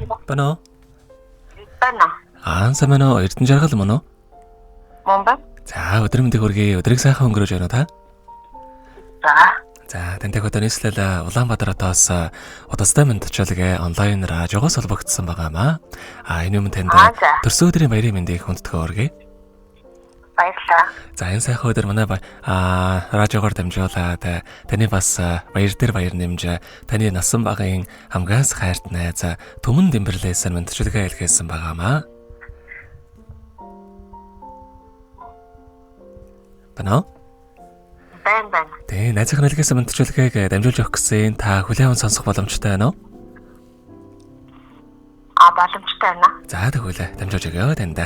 Бано. Бано. Ансамано Эрдэнэ жаргал мөн үү? Мөн ба. За өдөр мэндийг хүргэе. Өдрийг сайхан өнгөрөөж байна уу та? За тантай одоо нийслэл Улаанбаатаратаас удастай мэдчилгээ онлайн радиогоос холбогдсон байгаамаа. Энэ юм танд төрсөн өдрийн баярын мэндийг хүндэтгэн хүргэе. Баярлалаа. За энэ сайхан өдөр манай радиогоор дамжуулаад таны бас баяр дээр баяр нэмж таны насан багын хамгаас хайрт найз Түмэн Дэмбэрлээс мэдчилгээ илгээсэн байгаамаа. Бано? Бан. Тэ найзынхаа илгээсэн мэдчилгээг дамжуулж өгөх гэсэн та хүлээвэн сонсох боломжтой байна уу? Боломжтой байна. За тэгвэл дамжуулж өгөө танд.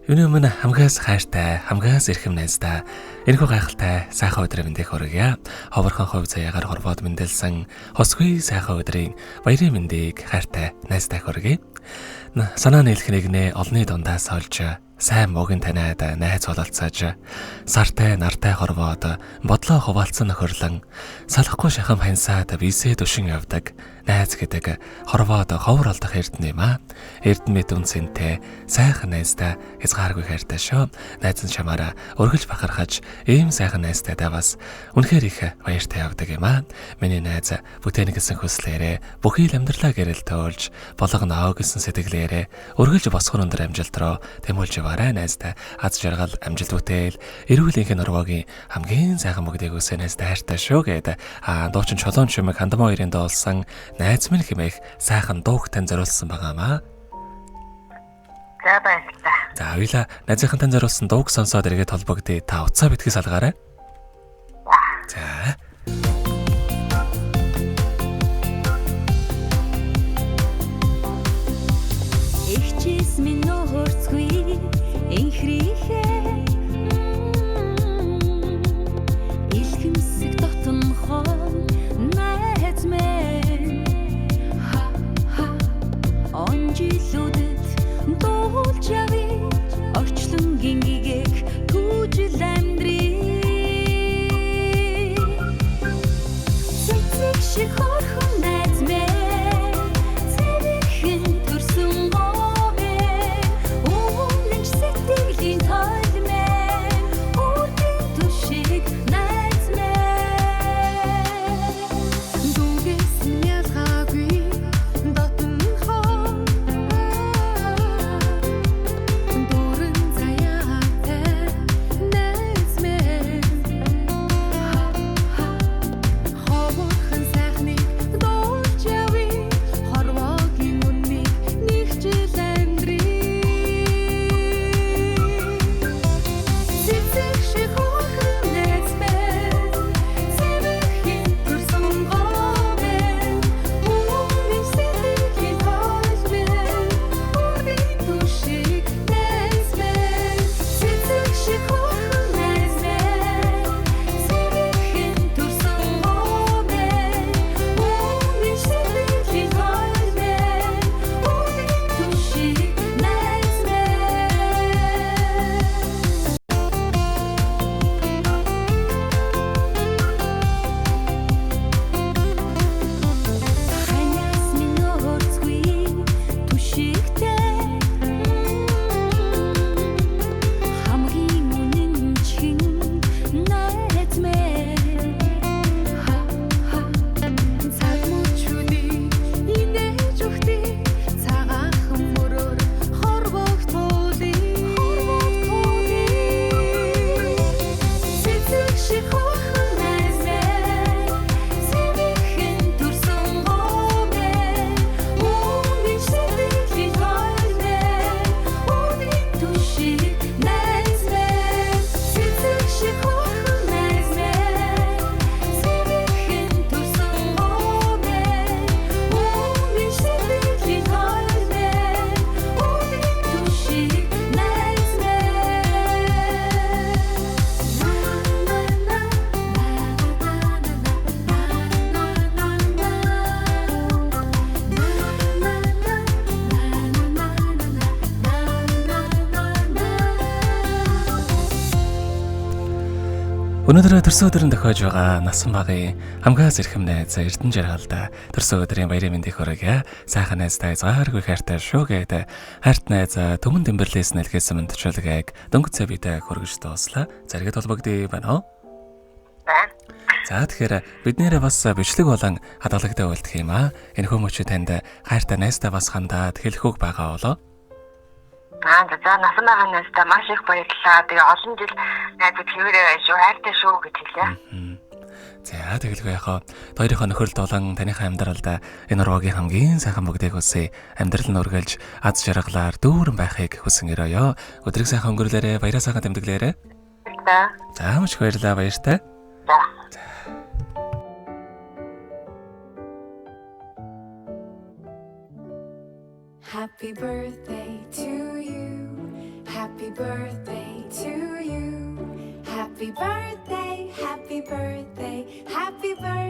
Юуны өмнө хамгаас хайртай, хамгаас эрхэм найздаа энэхүү гайхалтай сайхан өдрийн мэндийг хүргье. Ховорхон хувь заяагаар хорвоод мэндэлсэн хосгүй сайхан өдрийн баярын мэндийг хайртай найздаа хүргье. Санаа нийлэх нэгнээ олонний дундаас олж сайн муугийн таниад найз бололцоож сартай нартай хорвоод бодлоо хуваалцсан нөхөрлөн салахгүй шахам хансаад бисээ төшин явдаг найз гэдэг хорвоод ховор олдох эрдэнэ юм аа. Эрдэнэт үнцэнтэй сайхан найздаа хязгааргүй хайртай шүү. Найз нь чамаараа өргөлж бахархаж ийм сайхан найздаа бас үнэхээр их баяртай явдаг юм аа. Миний найз бүтээн гэсэн хүслээрээ бүхий л амьдралаа гэрэл тоолж болгоно гэсэн сэтгэлээрээ өргөлж босгон өндөр амжилт руу тэмүүлж яваарай найздаа. Аз жаргал амжилт бүтээл эрүүл энхийн орвогийн хамгийн сайхан бүгдийг үсэ найздаа хайртай шүү гэдэг дуучин чулуун чимэг хандам хоёрын дуулсан найз минь хэмээх сайхан дууг тань зориулсан байгаамаа. За баярлалаа. За хоёлаа найзынхан тань зориулсан дууг сонсоод эргээд холбогдъё. Та утсаа битгий салгаарай. За. Ихчис минь нөхөрцгүй инхрихээ илхэмсэг дотнохоо найз минь онжилүүдэд дуулж явъя орчлон гингээг түүжил амьдрий цэцэг шиг хорхон найз минь цэвэрхэн төрсөн гоо Өнөөдөр төрсөн өдрөнд тохиож байгаа насан багын хамгаас эрхэм найз Эрдэнэ жаргалда төрсөн өдрийн баярын мэндийг хүргье. Сайхан найзтай зааргүй хайртай шүү гэдэг хайрт найз Төмөн Тэмбэрлээс нэлгээсэн мэдчилгээг дөнгөж цавьтай хүргэж дууслаа. Заргад холбогдъё байна уу? Байна. За тэгэхээр бид нэрээ бас бичлэг болон хадгалагтай болдох юм аа. Энэ хүмүүч танд хайртай найзтай бас хандаад хэлэхүүг байгаа болоо. За насан байгаа найзтай маш их баярлалаа. Тэгээ олон жил найзад хэвээрээ байна шүү, хайртай шүү гэж хэлээ. За тэгэлгүй яхаа. Хоёрынхоо нөхөрлөлд болон таныхаа амьдралд энэ урвагийн хамгийн сайхан бүгдийг үсэ амьдрал нь үргэлж аз жаргалаар дүүрэн байхыг хүсэн өрөөё. Өдрийг сайхан өнгөрлөөрэй, баяраа сайхан тэмдэглээрэй. За маш их баярлалаа, баяртай. За. Happy birthday to you. Happy birthday to you. Happy birthday, happy birthday, happy birthday.